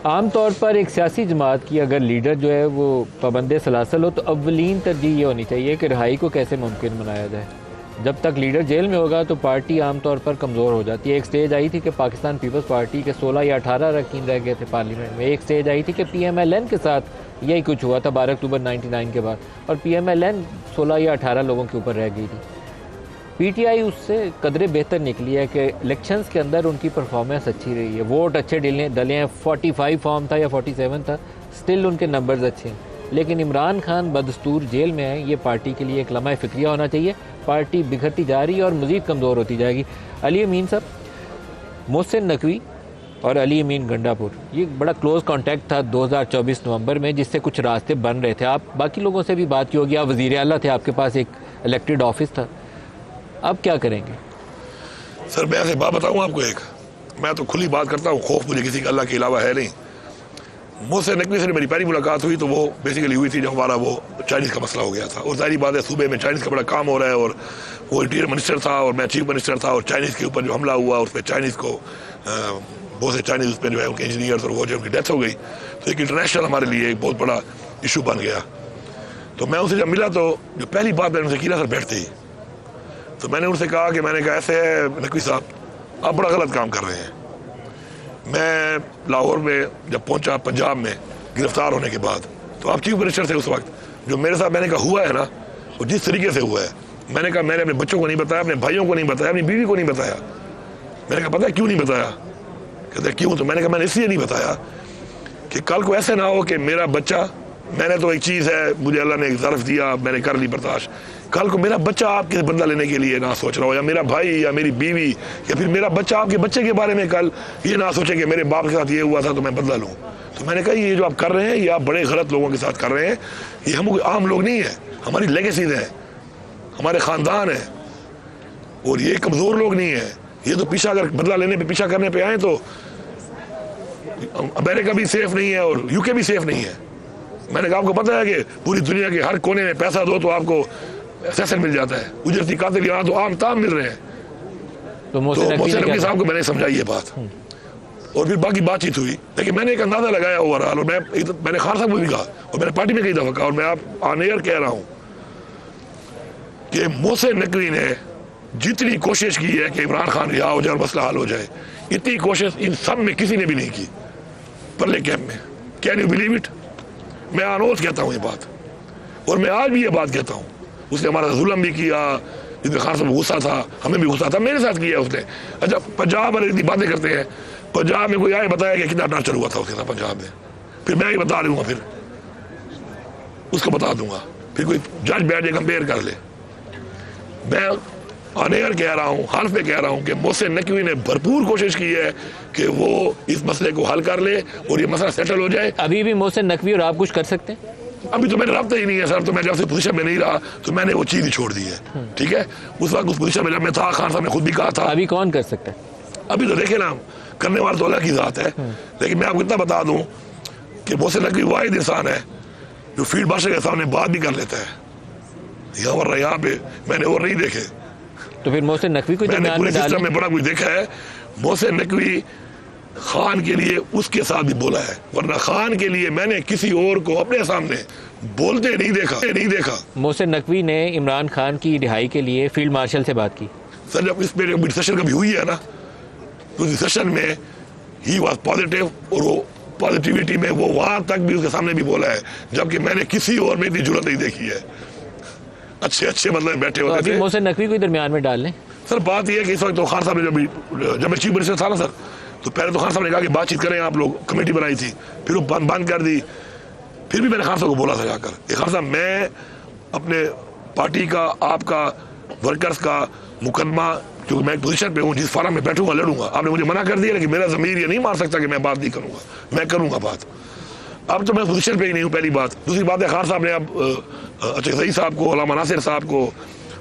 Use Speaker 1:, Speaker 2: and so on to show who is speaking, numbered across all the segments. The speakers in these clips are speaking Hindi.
Speaker 1: आम तौर पर एक सियासी जमात की अगर लीडर जो है वो पाबंद सलासल हो तो अव्वलीन तरजीह ये होनी चाहिए कि रिहाई को कैसे मुमकिन बनाया जाए। जब तक लीडर जेल में होगा तो पार्टी आमतौर पर कमज़ोर हो जाती है। एक स्टेज आई थी कि पाकिस्तान पीपल्स पार्टी के 16 या 18 अरकान रह गए थे पार्लियामेंट में। एक स्टेज आई थी कि PMLN के साथ यही कुछ हुआ था 12 अक्टूबर 99 के बाद, और PMLN 16 या 18 लोगों के ऊपर रह गई थी। PTI उससे कदरे बेहतर निकली है कि इलेक्शंस के अंदर उनकी परफॉर्मेंस अच्छी रही है, वोट अच्छे डले हैं। 45 फॉर्म था या 47 था, स्टिल उनके नंबर्स अच्छे हैं। लेकिन इमरान खान बदस्तूर जेल में है, ये पार्टी के लिए एक लम्हा फ़िक्रिया होना चाहिए। पार्टी बिखरती जा रही है और मज़ीद कमज़ोर होती जाएगी। अली अमीन साहब, मोहसिन नकवी और अली अमीन गंडापुर, ये बड़ा क्लोज़ कॉन्टैक्ट था 2024 नवंबर में, जिससे कुछ रास्ते बन रहे थे। आप बाकी लोगों से भी बात की होगी, आप वज़ीर आला थे, आपके पास एक इलेक्टेड ऑफिस था, अब क्या करेंगे?
Speaker 2: सर मैं ऐसे बात बताऊँ आपको, एक मैं तो खुली बात करता हूँ, खौफ मुझे किसी का अल्लाह के अलावा है नहीं। मुझसे नकवी से मेरी पहली मुलाकात हुई तो वो बेसिकली हुई थी जब हमारा वो चाइनीज़ का मसला हो गया था। और जाहिर बात है सूबे में चाइनीज़ का बड़ा काम हो रहा है, और वो इंटीरियर मिनिस्टर था और मैं चीफ मिनिस्टर था, और चाइनीज़ के ऊपर जो हमला हुआ उस पर चाइनीज़ को बहुत से चाइनीज़ उस पर जो है उनके इंजीनियर्स और वो जो उनकी डेथ हो गई, तो एक इंटरनेशनल हमारे लिए एक बहुत बड़ा इशू बन गया। तो मैं उनसे जब मिला तो जो पहली बात मैंने उनसे की ना सर बैठते ही, तो मैंने उनसे कहा कि मैंने कहा ऐसे है नकवी साहब, आप बड़ा गलत काम कर रहे हैं। मैं लाहौर में जब पहुंचा पंजाब में गिरफ्तार होने के बाद, तो आप चीफ मिनिस्टर थे उस वक्त, जो मेरे साथ मैंने कहा हुआ है ना वो जिस तरीके से हुआ है, मैंने कहा मैंने अपने बच्चों को नहीं बताया, अपने भाइयों को नहीं बताया, अपनी बीवी को नहीं बताया। मैंने कहा पता है क्यों नहीं बताया? कहते क्यों? तो मैंने कहा मैंने इसलिए नहीं बताया कि कल को ऐसे ना हो कि मेरा बच्चा, मैंने तो एक चीज़ है, मुझे अल्लाह ने एक ज़र्फ दिया, मैंने कर ली बर्दाश्त, कल को मेरा बच्चा आपके बदला लेने के लिए ना सोच रहा हो, या मेरा भाई या मेरी बीवी या फिर मेरा बच्चा आपके बच्चे के बारे में कल ये ना सोचे कि मेरे बाप के साथ ये हुआ था तो मैं बदला लूँ। तो मैंने कहा ये जो आप कर रहे हैं ये आप बड़े गलत लोगों के साथ कर रहे हैं, ये हम आम लोग नहीं है, हमारी लेगेसीज है, हमारे ख़ानदान है, और ये कमज़ोर लोग नहीं है। ये तो पीछा अगर बदला लेने पर पीछा करने पर आए तो अमेरिका भी सेफ नहीं है और UK भी सेफ नहीं है। मैंने कहा आपको पता है कि पूरी दुनिया के हर कोने में पैसा दो तो आपको सेशन मिल जाता है, उजरती कातिल यहाँ तो आम ताम मिल रहे हैं। तो मोहसिन नकवी साहब को मैंने समझाई ये बात, और फिर बाकी बातचीत हुई। लेकिन मैंने एक अंदाजा लगाया ओवरऑल, और मैंने खान साहब को भी कहा और मैंने पार्टी में कई दफा कहा, और मैं आप ऑन एयर कह रहा हूँ कि मोहसिन नकवी ने जितनी कोशिश की है कि इमरान खान रिहा हो जाए और मसला हल हो जाए, इतनी कोशिश इन सब में किसी ने भी नहीं की परले कैंप में। Can you believe it? मैं अनोज कहता हूँ ये बात, और मैं आज भी ये बात कहता हूँ। उसने हमारा जुल्म भी किया, जिसमें खान साहब गुस्सा था, हमें भी गुस्सा था, मेरे साथ किया उसने। अच्छा पंजाब वाले इतनी बातें करते हैं, पंजाब में कोई आए बताया कि कितना टॉर्चर हुआ था उसके साथ पंजाब में, फिर मैं ही बता दूंगा, फिर उसको बता दूंगा, फिर कोई जज बैठ जाए कंपेयर कर ले। मैं ऑन एयर कह रहा हूँ, हल्फ में कह रहा हूँ कि मोहसिन नकवी ने भरपूर कोशिश की है कि वो इस मसले को हल कर ले और ये मसला सेटल हो जाए।
Speaker 1: अभी भी मोहसिन नकवी और आप कुछ कर सकते हैं?
Speaker 2: अभी तो मेरा रब्ता ही नहीं है सर, तो मैं जब से पोजीशन में नहीं रहा तो मैंने वो चीज़ ही छोड़ दी है। ठीक है, उस वक्त उस पोजीशन में जब मैं था, खान साहब ने खुद भी कहा था।
Speaker 1: अभी कौन कर सकता है?
Speaker 2: अभी तो देखे ना, करने वाला तो अलग की ज़ात है, लेकिन मैं आपको इतना बता दूं कि मोहसिन नकवी वाहिद इंसान है जो फील्ड मार्शल के सामने बात भी कर लेता है। यहाँ पे मैंने और नहीं देखे।
Speaker 1: तो फिर मोहसिन नकवी को
Speaker 2: मैंने पूरे सिस्टम में बड़ा कुछ देखा है। मोहसिन नकवी खान के लिए उसके साथ भी बोला है, वरना खान के लिए मैंने किसी और को अपने सामने बोलते नहीं देखा।
Speaker 1: मोहसिन नकवी ने इमरान खान की रिहाई के लिए फील्ड मार्शल से बात की।
Speaker 2: सर जब इस पे डिस्कशन कभी हुई है ना, तो डिस्कशन में ही वाज पॉजिटिव, और वो पॉजिटिविटी में वो वहां तक भी उसके सामने भी बोला है, जबकि मैंने किसी और में इतनी जरूरत नहीं देखी है। अच्छे मतलब बैठे होते थे।
Speaker 1: मोहसिन नकवी को दरमियान में डाल लें।
Speaker 2: सर बात यह है कि इस वक्त तो खान साहब ने जब मैं चीफ मिनिस्टर था ना सर, तो पहले तो खान साहब ने कहा कि बातचीत करें आप लोग, कमेटी बनाई थी, फिर वो बंद कर दी। फिर भी मैंने खान साहब को बोला था जाकर, खान साहब मैं अपने पार्टी का, आपका, वर्कर्स का मुकदमा, क्योंकि मैं एक पोजीशन पे हूँ, जिस फार्म में बैठूंगा लड़ूंगा। आपने मुझे मना कर दिया, लेकिन मेरा ज़मीर ये नहीं मार सकता कि मैं बात नहीं करूँगा, मैं करूँगा बात। अब तो मैं पोजीशन पे ही नहीं हूँ, पहली बात। दूसरी बात है खान साहब ने अब अच्छा सही साहब को, अल्लामा नासिर साहब को,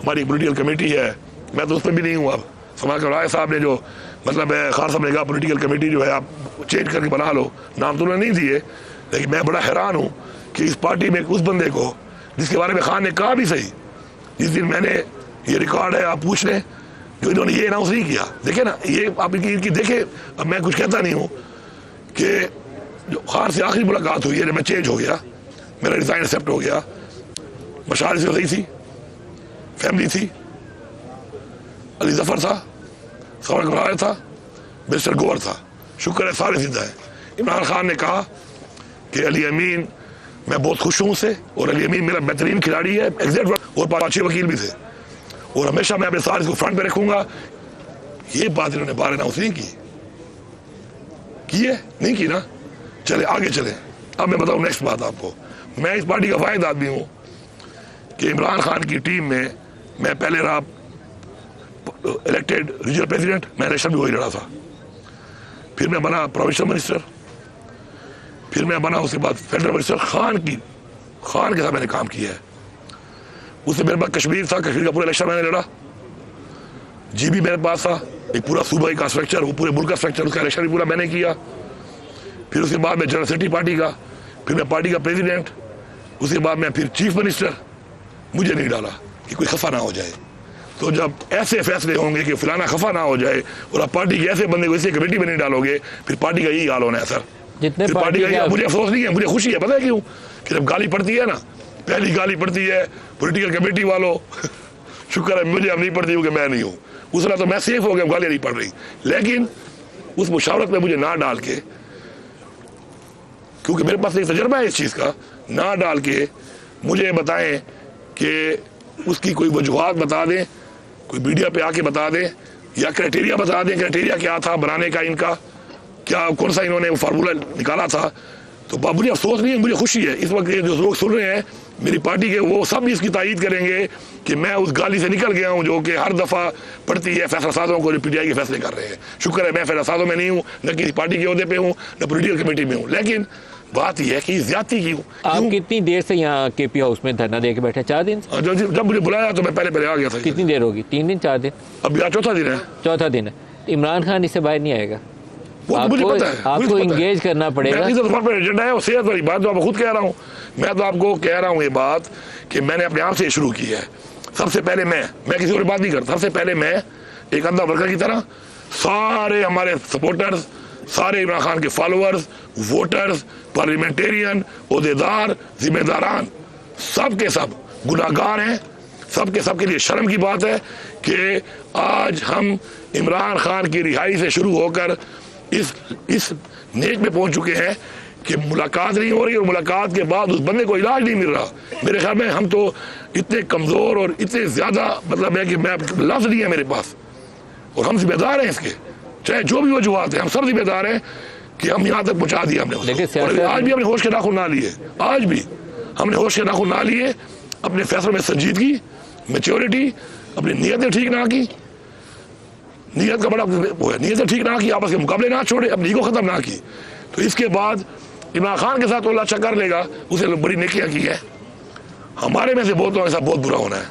Speaker 2: हमारी पोलिटिकल कमेटी है, मैं तो उसमें भी नहीं हूँ। अब समाज के राय साहब ने जो मतलब है, खान साहब ने कहा पोलिटिकल कमेटी जो है आप चेंज करके बना लो, नाम तो उन्होंने नहीं दिए, लेकिन मैं बड़ा हैरान हूँ कि इस पार्टी में उस बंदे को, जिसके बारे में खान ने कहा भी सही, जिस दिन मैंने ये रिकॉर्ड है आप पूछ लें, जो इन्होंने ये अनाउंस नहीं किया। देखे ना, ये आप इनकी देखे, अब मैं कुछ कहता नहीं हूँ कि जो खान से आखिरी मुलाकात हुई है जब मैं चेंज हो गया, मेरा रिजाइन एक्सेप्ट हो गया, मशाल से सही थी, फैमिली थी, अली जफर था, सौरभ गमरार था, मिस्टर गोवर था, शुक्र है सारे जिंदा हैं। इमरान खान ने कहा कि अली अमीन, मैं बहुत खुश हूँ उससे, और अली अमीन मेरा बेहतरीन खिलाड़ी है, एग्जैक्ट, और 5 अच्छे वकील भी थे, और हमेशा मैं अपने सारे को फ्रंट पे रखूंगा। ये बात इन्होंने बार अनाउंस नहीं की है, नहीं की ना। चले आगे चले। अब मैं बताऊँ नेक्स्ट बात आपको। मैं इस पार्टी का वाहिद आदमी हूँ कि इमरान खान की टीम में मैं पहले रहा इलेक्टेड रीजनल प्रेसिडेंट, मैं इलेक्शन भी वही लड़ा था, फिर मैं बना प्रोविंशियल मिनिस्टर, फिर मैं बना उसके बाद फेडरल मिनिस्टर। खान के साथ मैंने काम किया है। उससे मेरे पास कश्मीर था, कश्मीर का पूरा इलेक्शन मैंने लड़ा। जीबी मेरे पास था, एक पूरा सूबाई का स्ट्रक्चर, वो पूरे मुल्क का स्ट्रक्चर, उसका इलेक्शन भी पूरा मैंने किया। फिर उसके बाद मैं जनरल सेक्रेटरी पार्टी का, फिर मैं पार्टी का प्रेसिडेंट, उसके बाद मैं फिर चीफ मिनिस्टर। मुझे नहीं डाला कि कोई खफा ना हो जाए। तो जब ऐसे फैसले होंगे कि फलाना खफा ना हो जाए और आप पार्टी के ऐसे बंदे को इसी कमेटी में नहीं डालोगे, फिर पार्टी का यही हाल होना है सर।
Speaker 1: जितने
Speaker 2: पार्टी का मुझे अफसोस नहीं है, मुझे खुशी है। पता है क्यों? कि जब गाली पड़ती है ना, पहली गाली पड़ती है पॉलिटिकल कमेटी वालों, शुक्र है मुझे अब नहीं पड़ती क्योंकि मैं नहीं हूँ। उस तरह तो मैं सेफ हो गया, गालियाँ नहीं पड़ रही। लेकिन उस मुशावरत में मुझे ना डाल के, क्योंकि मेरे पास एक तजर्बा है इस चीज़ का, ना डाल के मुझे बताएं कि उसकी कोई वजूहत बता दें, कोई मीडिया पे आके बता दें, या क्राइटेरिया बता दें, क्राइटेरिया क्या था बनाने का, इनका क्या, कौन सा इन्होंने वो फार्मूला निकाला था। तो मुझे अफसोस नहीं है, मुझे खुशी है। इस वक्त जो लोग सुन रहे हैं मेरी पार्टी के, वो सब इसकी तायीद करेंगे कि मैं उस गाली से निकल गया हूं जो कि हर दफ़ा पड़ती है फैसला साजों को, जो पीटीआई के फैसले कर रहे हैं। शुक्र है मैं फैसला साजों में नहीं हूँ, न किसी पार्टी के अहदे पे हूँ, न पॉलिटिकल कमेटी में हूँ। लेकिन बात यह है कि ज्यादती क्यों?
Speaker 1: आप कितनी देर से यहाँ केपी हाउस में धरना दे के बैठे? 4 दिन?
Speaker 2: जब मुझे बुलाया तो मैं पहले आ गया था।
Speaker 1: कितनी देर होगी? 3 दिन, 4 दिन?
Speaker 2: अब यार चौथा दिन है।
Speaker 1: चौथा दिन है। इमरान खान इससे बाहर नहीं आएगा।
Speaker 2: आपको
Speaker 1: इंगेज करना पड़ेगा।
Speaker 2: एजेंडा है, सेहत वाली बात तो आपको खुद कह रहा हूँ। मैं तो आपको कह रहा हूँ ये बात कि मैंने अपने आप से शुरू की है। सबसे पहले मैं किसी और बात नहीं करता। सबसे पहले मैं एक अंधा वर्कर की तरह, सारे हमारे सपोर्टर्स, सारे इमरान खान के फॉलोअर्स, वोटर्स, पार्लियामेंटेरियन, ओहदेदार, जिम्मेदारान, सब के सब गुनाहगार हैं। सबके लिए शर्म की बात है कि आज हम इमरान खान की रिहाई से शुरू होकर इस नेक में पहुंच चुके हैं कि मुलाकात नहीं हो रही, और मुलाकात के बाद उस बंदे को इलाज नहीं मिल रहा। मेरे ख्याल में हम तो इतने कमजोर और इतने ज्यादा, मतलब है कि मैं लफ्ज नहीं है मेरे पास, और हम जिम्मेदार हैं इसके, चाहे जो भी वजूहत है, हम सब जिम्मेदार हैं कि हम यहाँ तक पहुंचा दिया हमने। और आज भी हमने होश के नाखून ना लिए, आज भी हमने होश के नाखून ना लिए। अपने फैसलों में संजीदगी, मैच्योरिटी, अपनी नीयतें ठीक ना की, नीयत का बड़ा वो है, नीयतें ठीक ना की, आपस के मुकाबले ना छोड़े, अपनी ईगो खत्म ना की। तो इसके बाद इमरान खान के साथ तो अल्लाह अच्छा कर लेगा, उसे बड़ी नेकियां की है। हमारे में से बहुतों के साथ बहुत बुरा होना है,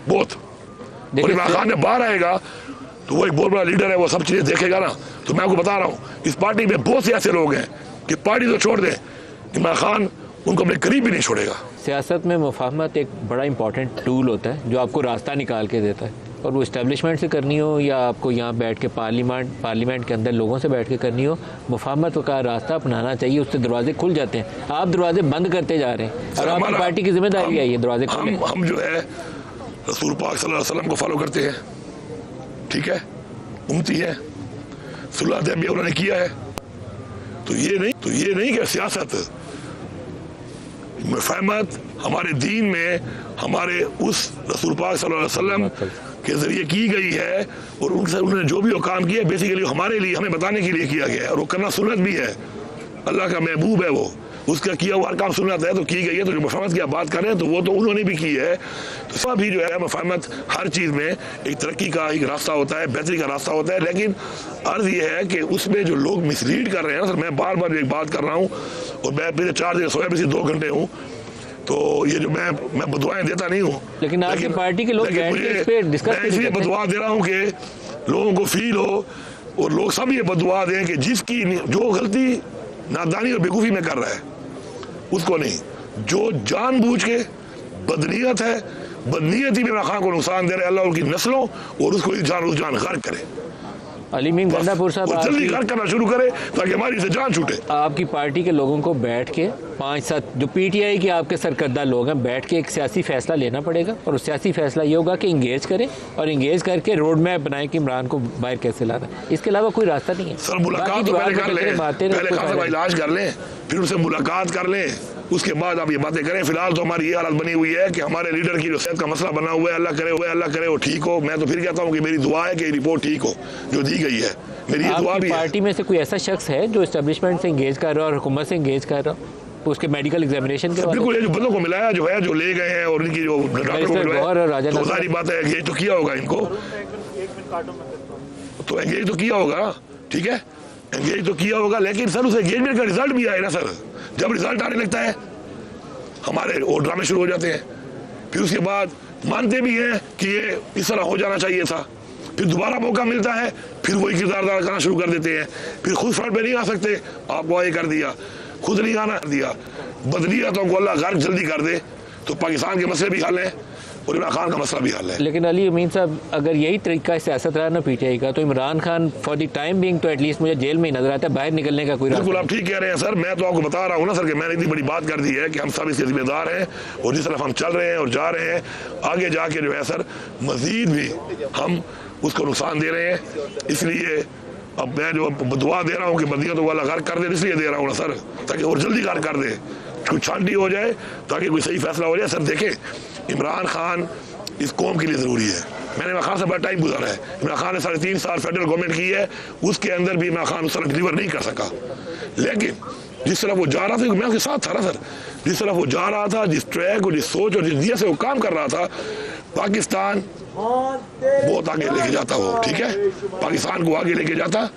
Speaker 2: बहुत। और इमरान खान ने बाहर आएगा तो वो एक बहुत बड़ा लीडर है, वो सब चीजें देखेगा ना। तो मैं आपको बता रहा हूँ, इस पार्टी में बहुत से ऐसे लोग हैं कि पार्टी तो छोड़ दें, इमरान खान उनको अपने करीब भी नहीं छोड़ेगा।
Speaker 1: सियासत में मुफाहमत एक बड़ा इंपॉर्टेंट टूल होता है जो आपको रास्ता निकाल के देता है, और वो इस्टेब्लिशमेंट से करनी हो या आपको यहाँ बैठ के पार्लियामेंट के अंदर लोगों से बैठ के करनी हो, मुफाहमत का रास्ता अपनाना चाहिए। उससे दरवाजे खुल जाते हैं। आप दरवाजे बंद करते जा रहे हैं, और आपकी पार्टी की जिम्मेदारी है ये दरवाजे खोलें।
Speaker 2: हम जो है रसूल पाक सल्लल्लाहु अलैहि वसल्लम को फॉलो करते हैं, ठीक है, उम्मती है, सुलह भी उन्होंने किया है। तो ये नहीं कि सियासत, मुफाहमत हमारे दीन में हमारे उस रसूल पाक सल्लल्लाहु अलैहि वसल्लम के जरिए की गई है, और उन्होंने जो भी वो काम किया बेसिकली हमारे लिए, हमें बताने के लिए किया गया है, और वो करना सुन्नत भी है। अल्लाह का महबूब है वो, उसका किया हुआ हर काम सुन्नत है, तो की गई है। तो जो मुफाहमत की आप बात कर रहे हैं तो वो तो उन्होंने भी की है। तो सब भी जो है मुफाहमत, हर चीज़ में एक तरक्की का एक रास्ता होता है, बेहतरी का रास्ता होता है। लेकिन अर्ज ये है कि उसमें जो लोग मिसलीड कर रहे हैं ना सर, मैं बार बार एक बात कर रहा हूँ, और मैं पिछले 4 दिन सोया, पिछले 2 घंटे हूँ, तो ये जो मैं बदुआएं देता नहीं हूँ,
Speaker 1: लेकिन आपकी पार्टी के लोग
Speaker 2: इसलिए बदुआ दे रहा हूँ कि लोगों को फील हो, और लोग सब ये बदुआ दें कि जिसकी जो गलती नादानी और बेवकूफ़ी में कर रहा है उसको नहीं, जो जानबूझ के बदनीयत है, बदनीयती में इमरान खान को नुकसान दे रहे, अल्लाह उनकी नस्लों और उसको जान गर्क करे।
Speaker 1: अली मीन गंडापुर साहब,
Speaker 2: और जल्दी घर करना शुरू करे ताकि हमारी से जान छूटे।
Speaker 1: आपकी पार्टी के लोगों को बैठ के 5-7 जो पीटीआई के आपके सरकर्दा लोग हैं, बैठ के एक सियासी फैसला लेना पड़ेगा, और उस सियासी फैसला ये होगा कि इंगेज करें और इंगेज करके रोड मैप बनाएं कि इमरान को बाहर कैसे लाना है। इसके अलावा कोई रास्ता नहीं है।
Speaker 2: सर मुलाकात तो पहले कर लें, पहले खासा का इलाज कर लें, फिर उनसे मुलाकात कर लें, उसके बाद आप ये बातें करें। फिलहाल तो हमारी ये हालत बनी हुई है कि हमारे लीडर की जो सेहत का मसला बना हुआ है, अल्लाह करे वो ठीक हो। मैं तो फिर कहता हूँ कि मेरी दुआ है कि रिपोर्ट ठीक हो जो दी गई है, मेरी ये दुआ भी है।
Speaker 1: पार्टी में से कोई ऐसा शख्स है जो एस्टेब्लिशमेंट से इंगेज कर रहा है और हुकूमत से इंगेज कर रहा है उसके मेडिकल एग्जामिनेशन के?
Speaker 2: बिल्कुल, ये जो बंदों को मिलाया जो है, जो ले गए हैं और इनकी जो डॉक्टर को मिलाया, तो सारी बात है एंगेज तो किया होगा इनको, तो एंगेज तो किया होगा, ठीक है, एंगेज तो किया होगा। लेकिन सर उस एंगेजमेंट का रिजल्ट भी आए ना सर। जब रिजल्ट आने लगता है हमारे और ड्रामे शुरू हो जाते हैं, फिर उसके बाद मानते भी हैं कि ये इस तरह हो जाना चाहिए था, फिर दोबारा मौका मिलता है, फिर वही किरदार करना शुरू कर देते हैं, फिर खुद फ्रंट पे नहीं आ सकते, आपको ये कर दिया, खुद नहीं आना दिया, बदलियतों को अल्लाह गर्क जल्दी कर दे तो पाकिस्तान के मसले भी हल है और इमरान खान का मसला भी हल है।
Speaker 1: लेकिन अली अमीन साहब, अगर यही तरीका सियासत रहा ना पीटीआई का, तो Imran Khan for the time being तो एटलीस्ट मुझे जेल में ही नजर आता है, बाहर निकलने का कोई रास्ता?
Speaker 2: बिल्कुल आप ठीक कह रहे हैं सर। मैं तो आपको बता रहा हूँ ना सर कि मैंने इतनी बड़ी बात कर दी है कि हम सब इसके जिम्मेदार हैं, और जिस तरफ हम चल रहे हैं और जा रहे हैं आगे जाके जो है सर मजीद भी हम उसको नुकसान दे रहे हैं। इसलिए अब मैं जो दुआ दे रहा हूँ कि बंदियाँ तो वाला घर कर दे, इसलिए दे रहा हूँ ना सर, ताकि और जल्दी घर कर दे, कुछ छांटी हो जाए ताकि कोई सही फैसला हो जाए। सर देखें, इमरान खान इस कौम के लिए ज़रूरी है। मैंने इमरान खान से बड़ा टाइम गुजारा है। इमरान खान ने 3.5 साल फेडरल गवर्नमेंट की है, उसके अंदर भी इमरान खान उस तरह डिलीवर नहीं कर सका। लेकिन जिस तरह वो जा रहा था, मैं उसके साथ था ना सर, जिस तरह वो जा रहा था, जिस ट्रैक और जिस सोच और जिस नियत से वो काम कर रहा था, पाकिस्तान बहुत आगे लेके जाता वो, ठीक है, पाकिस्तान को आगे लेके जाता।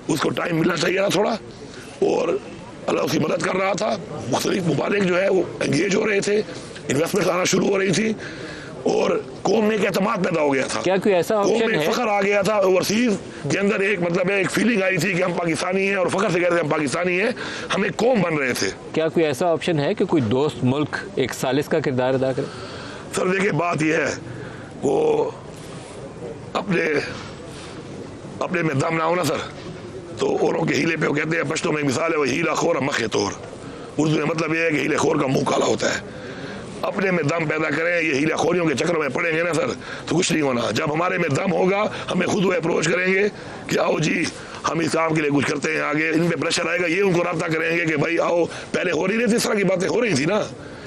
Speaker 2: उसको टाइम मिलना चाहिए था थोड़ा, और अल्लाह उसकी मदद कर रहा था। मुख्तलिफ मुमालिक जो है वो एंगेज हो रहे थे, इन्वेस्टमेंट आना शुरू हो रही थी, और कौम में एक एतमाद पैदा हो गया था।
Speaker 1: क्या कोई ऐसा ऑप्शन है?
Speaker 2: फखर आ गया था ओवरसीज के अंदर, एक मतलब एक फीलिंग आई थी कि हम पाकिस्तानी हैं, और फखर से कहते हैं हम पाकिस्तानी हैं, हम एक कौम बन रहे थे।
Speaker 1: क्या कोई ऐसा ऑप्शन है कि कोई दोस्त मुल्क एक सालिस का किरदार अदा करे?
Speaker 2: सर देखिए, बात यह है वो अपने में दम ना हो ना सर, तो औरों के हीले पे वो कहते हैं, पश्तो में एक मिसाल है, वो हीला खोर मखे तोर। उर्दू में मतलब यह है कि हीले खोर का मुंह काला होता है। अपने में दम पैदा करें, ये हीला खोरियों के चक्कर में पड़ेंगे ना सर तो कुछ नहीं होना। जब हमारे में दम होगा, हमें खुद वो अप्रोच करेंगे कि आओ जी हम इस काम के लिए कुछ करते हैं, आगे इन पे प्रेशर आएगा, ये उनको रब्ता करेंगे कि भाई आओ। पहले हो रही थी, इस तरह की बातें हो रही थी ना,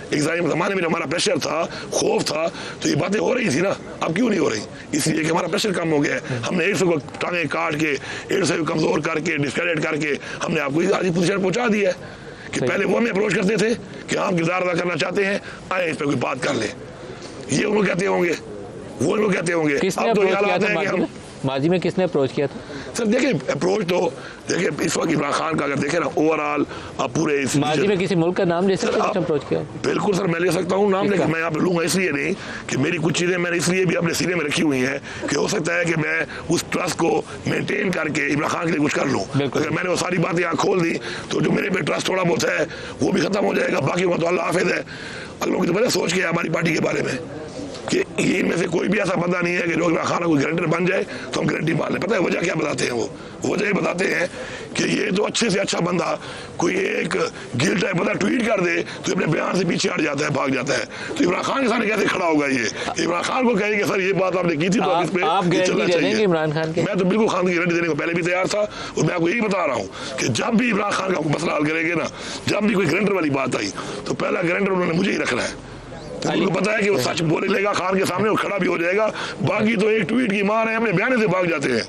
Speaker 2: एक ज़माने में हमारा प्रेशर था, खौफ था, तो ये बातें हो रही थी ना। अब क्यों नहीं हो रही? इसलिए कि हमारा प्रेशर कम हो गया है। हमने एड्स को टांगे काट के, एड्स को कमज़ोर करके, डिस्क्रेडिट करके हमने आपको आज पोजीशन पहुँचा दी है कि पहले वो हमें अप्रोच करते थे कि हम किरदार अदा करना चाहते हैं, आए इस पर कोई बात कर ले, ये उनको कहते होंगे, वो उनको कहते होंगे।
Speaker 1: अब तो हालात है कि हम माजी में किसने अप्रोच किया था?
Speaker 2: सर देखिए, अप्रोच तो देखिए इस वक्त इमरान खान का अगर देखें ना ओवरऑल, आप पूरे
Speaker 1: माजी में किसी मुल्क का नाम ले सकते हैं अप्रोच किया?
Speaker 2: बिल्कुल सर, मैं ले सकता हूँ नाम, लेकिन मैं यहाँ पे लूँगा इसलिए नहीं कि मेरी कुछ चीज़ें मैंने इसलिए भी अपने सीने में रखी हुई हैं कि हो सकता है कि मैं उस ट्रस्ट को मेंटेन करके इमरान खान के लिए कुछ कर लूँ। अगर मैंने वो सारी बातें यहाँ खोल दी तो जो मेरे पे ट्रस्ट थोड़ा बहुत है वो भी खत्म हो जाएगा। बाकी वो तो अल्लाह हाफिज़ है। अगलों की तो पता सोच के हमारी पार्टी के बारे में कि ये इनमें से कोई भी ऐसा बंदा नहीं है कि जो इमरान खान कोई गारंटर बन जाए तो हम गारंटी मान लें। पता है वजह क्या बताते हैं? वो वजह बताते हैं कि ये तो अच्छे से अच्छा बंदा कोई एक गिल्ट है बंदा ट्वीट कर दे तो अपने बयान से पीछे हट जाता है, भाग जाता है। तो इमरान खान के सामने कैसे खड़ा होगा? ये इमरान खान को कहेंगे सर ये बात आपने की थी तो इस पे चलना चाहिए।
Speaker 1: इमरान खान के
Speaker 2: मैं तो बिल्कुल खान की गारंटी देने को पहले भी तैयार था, और मैं आपको यही बता रहा हूँ कि जब भी इमरान खान का मसला हल करेंगे ना, जब भी कोई गारंटर वाली बात आई तो पहला गारंटर उन्होंने मुझे ही रखना है। उनको पता है कि वो सच बोले लेगा खान के सामने, वो खड़ा भी हो जाएगा। बाकी तो एक ट्वीट की मार है, अपने बयान से भाग जाते हैं।